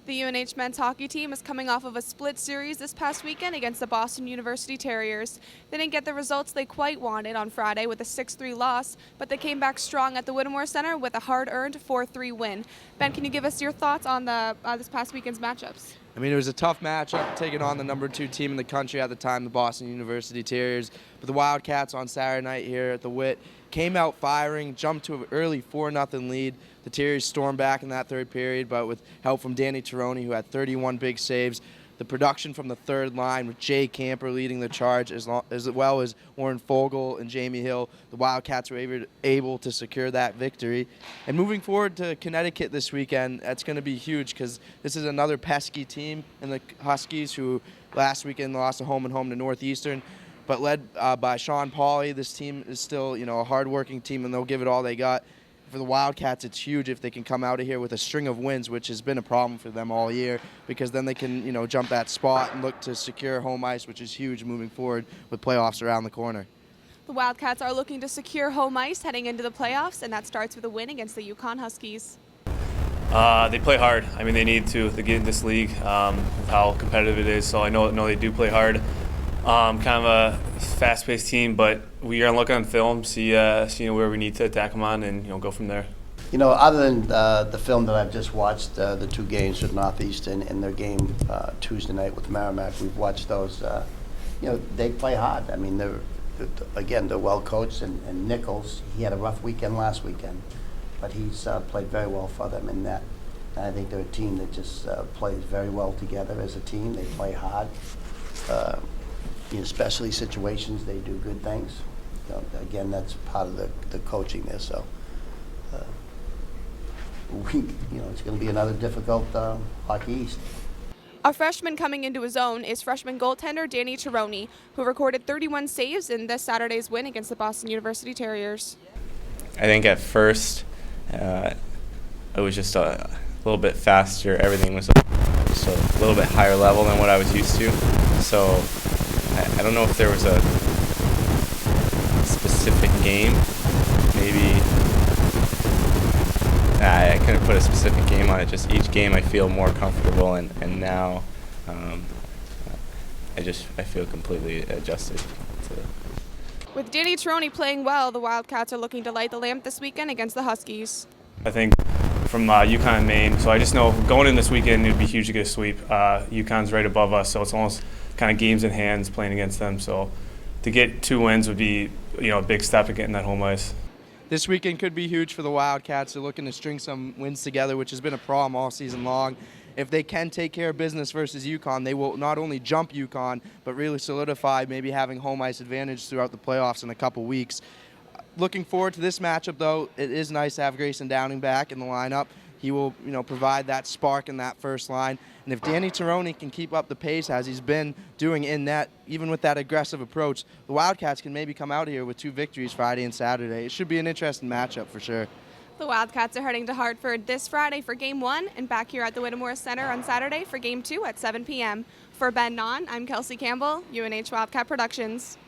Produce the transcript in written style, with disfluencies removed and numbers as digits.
The UNH men's hockey team is coming off of a split series this past weekend against the Boston University Terriers. They didn't get the results they quite wanted on Friday with a 6-3 loss, but they came back strong at the Whittemore Center with a hard-earned 4-3 win. Ben, can you give us your thoughts on this past weekend's matchups? I mean, it was a tough matchup, taking on the number 2 team in the country at the time, the Boston University Terriers. But the Wildcats on Saturday night here at the Whit came out firing, jumped to an early 4-0 lead. The Terriers stormed back in that third period, but with help from Danny Tironi, who had 31 big saves. The production from the third line with Jay Camper leading the charge, as well as Warren Fogle and Jamie Hill. The Wildcats were able to secure that victory. And moving forward to Connecticut this weekend, that's going to be huge because this is another pesky team in the Huskies, who last weekend lost a home and home to Northeastern. But led by Sean Pauley, this team is still, a hard-working team, and they'll give it all they got. For the Wildcats, it's huge if they can come out of here with a string of wins, which has been a problem for them all year, because then they can, jump that spot and look to secure home ice, which is huge moving forward with playoffs around the corner. The Wildcats are looking to secure home ice heading into the playoffs, and that starts with a win against the UConn Huskies. They play hard. I mean, they need to get in this league with how competitive it is, so I know they do play hard. Kind of a fast-paced team, but we are going to look on film, see where we need to attack them on, and go from there. Other than the film that I've just watched, the 2 games with Northeastern and their game Tuesday night with Merrimack, we've watched those. They play hard. I mean, they're well coached, and Nichols, he had a rough weekend last weekend, but he's played very well for them in that. And I think they're a team that just plays very well together as a team. They play hard. In especially situations, they do good things. Again, that's part of the coaching there. So, it's going to be another difficult Hockey East. A freshman coming into his own is freshman goaltender Danny Tironi, who recorded 31 saves in this Saturday's win against the Boston University Terriers. I think at first it was just a little bit faster. Everything was just a little bit higher level than what I was used to. So I don't know if there was a specific game. Maybe I couldn't put a specific game on it. Just each game I feel more comfortable, and now I feel completely adjusted to it. With Danny Tironi playing well, the Wildcats are looking to light the lamp this weekend against the Huskies. I think from UConn and Maine, so I just know going in this weekend it would be huge to get a sweep. UConn's right above us, so it's almost kind of games in hands playing against them. So to get 2 wins would be a big step in getting that home ice. This weekend could be huge for the Wildcats. They're looking to string some wins together, which has been a problem all season long. If they can take care of business versus UConn, they will not only jump UConn, but really solidify maybe having home ice advantage throughout the playoffs in a couple weeks. Looking forward to this matchup, though. It is nice to have Grayson Downing back in the lineup. He will, provide that spark in that first line. And if Danny Tironi can keep up the pace as he's been doing in net, even with that aggressive approach, the Wildcats can maybe come out here with 2 victories Friday and Saturday. It should be an interesting matchup for sure. The Wildcats are heading to Hartford this Friday for Game 1 and back here at the Whittemore Center on Saturday for Game 2 at 7 p.m. For Ben Non, I'm Kelsey Campbell, UNH Wildcat Productions.